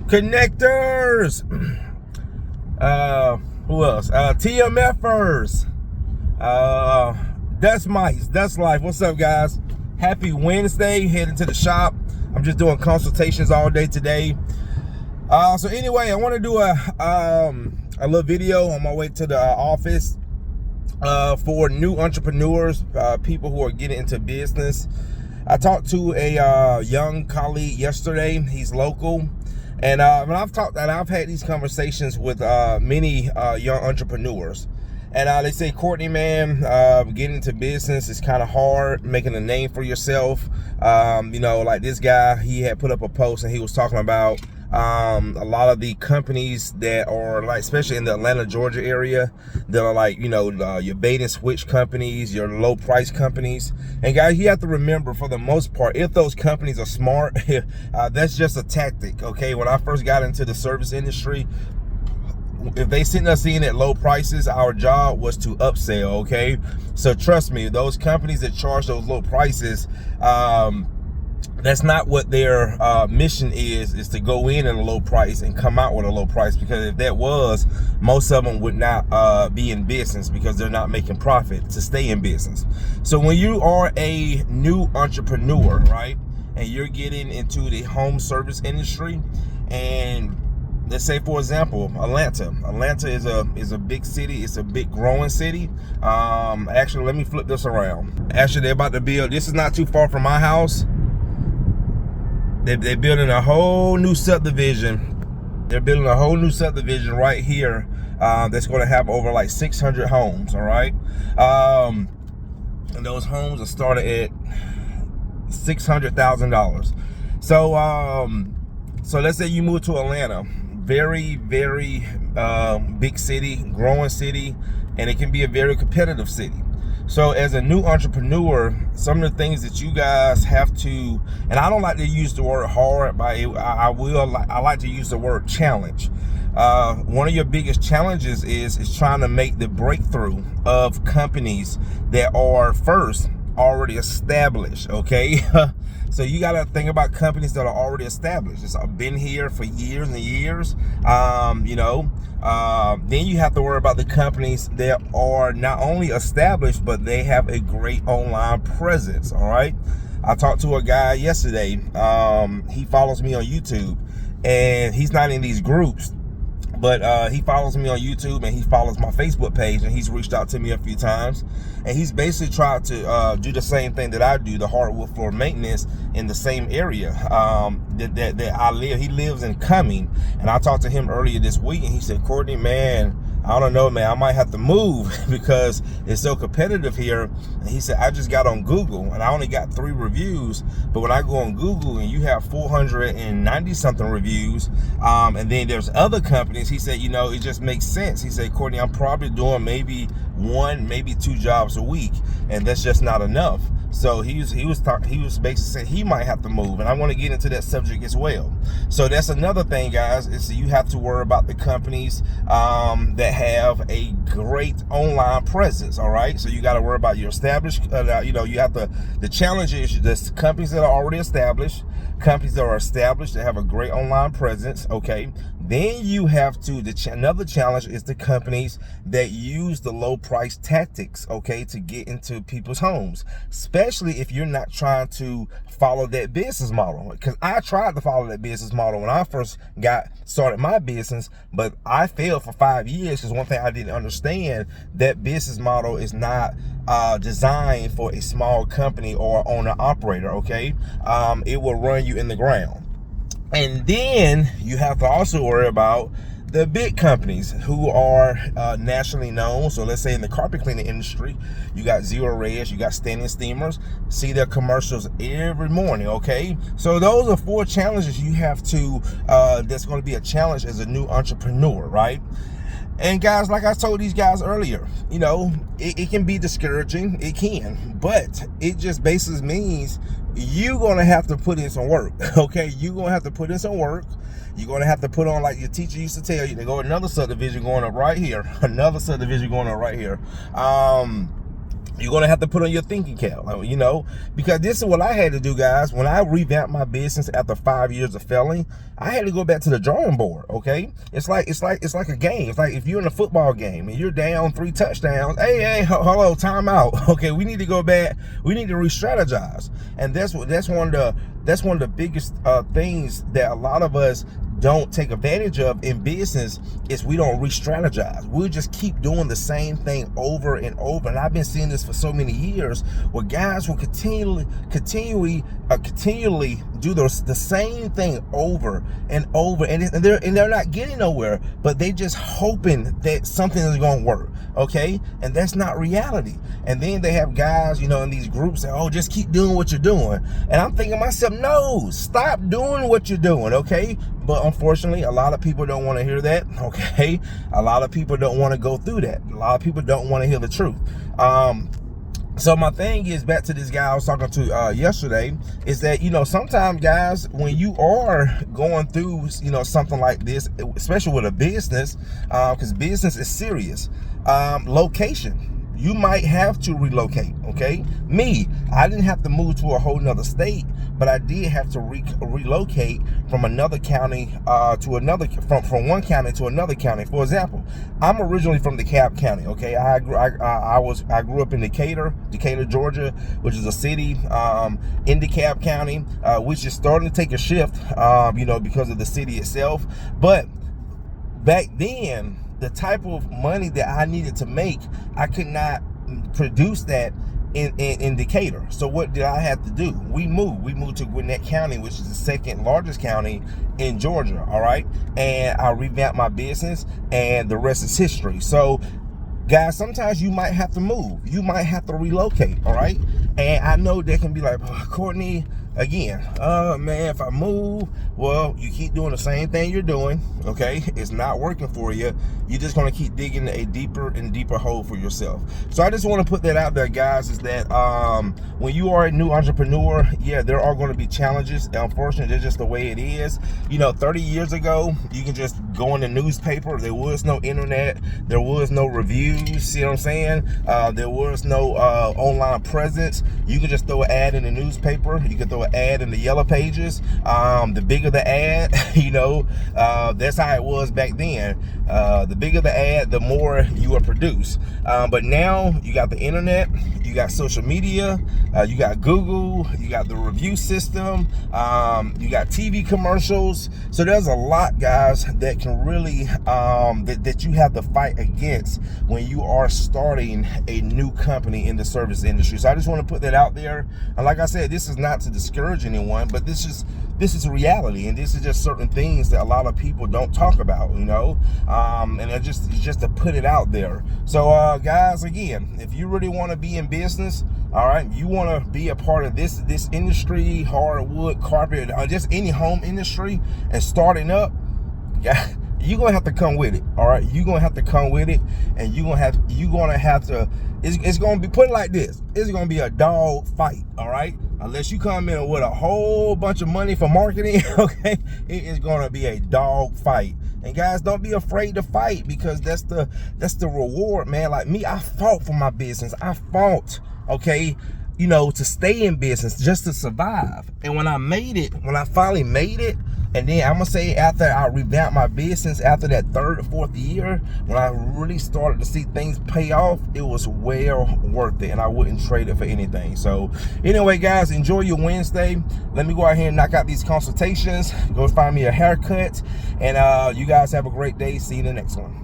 Connectors. Who else? TMFers. Dust Mites, Dust Life. What's up, guys? Happy Wednesday. Heading to the shop. I'm just doing consultations all day today. So anyway, I want to do a little video on my way to the office for new entrepreneurs, people who are getting into business. I talked to a young colleague yesterday. He's local. And I've had these conversations with many young entrepreneurs, and they say, Courtney, man, getting into business is kind of hard, making a name for yourself. Like this guy, he had put up a post and he was talking about a lot of the companies that are like, especially in the Atlanta, Georgia area, that are like, your bait and switch companies, your low price companies. And guys, you have to remember, for the most part, if those companies are smart, that's just a tactic. Okay, when I first got into the service industry, if they sent us in at low prices, our job was to upsell. Okay, so trust me, those companies that charge those low prices, that's not what their mission is to go in at a low price and come out with a low price, because if that was, most of them would not be in business, because they're not making profit to stay in business. So when you are a new entrepreneur, right, and you're getting into the home service industry, and let's say, for example, Atlanta is a big city. It's a big growing city. Actually, let me flip this around. Actually, they're about to build, this is not too far from my house. They're building a whole new subdivision. They're building a whole new subdivision right here that's going to have over like 600 homes, all right? And those homes are started at $600,000. So let's say you move to Atlanta, very, very big city, growing city, and it can be a very competitive city. So as a new entrepreneur, some of the things that you guys have to, and I don't like to use the word hard, but I like to use the word challenge. One of your biggest challenges is trying to make the breakthrough of companies that are first already established. Okay. So you got to think about companies that are already established. It's been here for years and years. Then you have to worry about the companies that are not only established, but they have a great online presence. All right. I talked to a guy yesterday. He follows me on YouTube, and he's not in these groups, but he follows me on YouTube, and he follows my Facebook page, and he's reached out to me a few times, and he's basically tried to do the same thing that I do, the hardwood floor maintenance, in the same area that I live. He lives in Cumming, and I talked to him earlier this week, and he said, Courtney, man, I don't know, man, I might have to move because it's so competitive here. And he said, I just got on Google and I only got 3 reviews, but when I go on Google and you have 490 something reviews, and then there's other companies, he said, it just makes sense. He said, Courtney, I'm probably doing maybe 1, maybe 2 jobs a week, and that's just not enough. So he was basically saying he might have to move, and I want to get into that subject as well. So that's another thing, guys, is you have to worry about the companies that have a great online presence. All right, so you got to worry about your established. You have the challenge is the companies that are already established, companies that are established that have a great online presence. Okay, then you have to another challenge is the companies that use the low price tactics, okay, to get into people's homes, especially if you're not trying to follow that business model. Because I tried to follow that business model when I first started my business, but I failed for 5 years because one thing I didn't understand, that business model is not designed for a small company or owner operator. Okay, it will run you in the ground. And then you have to also worry about the big companies who are nationally known. So let's say in the carpet cleaning industry, you got Zero Res, you got Standing Steamers, see their commercials every morning. Okay, so those are 4 challenges you have to that's going to be a challenge as a new entrepreneur, right? And guys, like I told these guys earlier, it can be discouraging, it can, but it just basically means you're going to have to put in some work. Okay, you're going to have to put in some work. You're going to have to put on, like your teacher used to tell you, to go another subdivision going up right here, another subdivision going up right here. You're going to have to put on your thinking cap, you know, because this is what I had to do, guys. When I revamped my business after 5 years of failing, I had to go back to the drawing board. Okay. It's like a game. It's like if you're in a football game and you're down 3 touchdowns. Hey, hello, time out. Okay. We need to go back. We need to re-strategize. And that's one of the biggest things that a lot of us don't take advantage of in business is we don't re-strategize. We'll just keep doing the same thing over and over. And I've been seeing this for so many years where guys will continually do the same thing over and over, and they're not getting nowhere, but they just hoping that something is going to work. Okay, and that's not reality. And then they have guys, you know, in these groups say, oh, just keep doing what you're doing. And I'm thinking to myself, no, stop doing what you're doing. Okay. But unfortunately, a lot of people don't want to hear that. Okay. A lot of people don't want to go through that. A lot of people don't want to hear the truth. So my thing is, back to this guy I was talking to yesterday, is that, you know, sometimes, guys, when you are going through, you know, something like this, especially with a business, because business is serious, location. You might have to relocate. Okay, I didn't have to move to a whole nother state, but I did have to relocate from another county to another, from one county to another county. For example, I'm originally from DeKalb County. Okay, I grew up in Decatur, Georgia, which is a city in DeKalb County, which is starting to take a shift, you know, because of the city itself. But back then, the type of money that I needed to make, I could not produce that in Decatur. So what did I have to do? We moved to Gwinnett County, which is the second largest county in Georgia. All right. And I revamped my business, and the rest is history. So guys, sometimes you might have to move. You might have to relocate. All right. And I know they can be like, oh, Courtney, again, man, if I move, well, you keep doing the same thing you're doing. Okay, it's not working for you. You're just going to keep digging a deeper and deeper hole for yourself. So I just want to put that out there, guys, is that when you are a new entrepreneur, yeah, there are going to be challenges. Unfortunately, that's just the way it is. You know, 30 years ago, you can just go in the newspaper. There was no internet. There was no reviews. See what I'm saying? There was no online presence. You could just throw an ad in the newspaper. You could throw an ad in the yellow pages. The bigger the ad, you know, that's how it was back then. The bigger the ad, the more you will produce. But now you got the internet, you got social media, you got Google, you got the review system, you got TV commercials. So there's a lot, guys, that can really that you have to fight against when you are starting a new company in the service industry. So I just want to put that out there. And like I said, this is not to discourage anyone, but this is reality, and this is just certain things that a lot of people don't talk about, you know, and it's just to put it out there. So guys, again, if you really want to be in business, all right, you want to be a part of this industry, hardwood, carpet, or just any home industry, and starting up, yeah, you're gonna have to come with it. All right, you're gonna have to come with it, and you're gonna have to. It's gonna be, put it like this: it's gonna be a dog fight. All right, unless you come in with a whole bunch of money for marketing, okay, it is gonna be a dog fight. And guys, don't be afraid to fight, because that's the reward, man. Like me, I fought for my business. I fought, okay, you know, to stay in business, just to survive. And when I finally made it, and then I'm gonna say, after I revamped my business, after that 3rd or 4th year, when I really started to see things pay off, it was well worth it, and I wouldn't trade it for anything. So anyway, guys, enjoy your Wednesday. Let me go out here and knock out these consultations, go find me a haircut, and you guys have a great day. See you in the next one.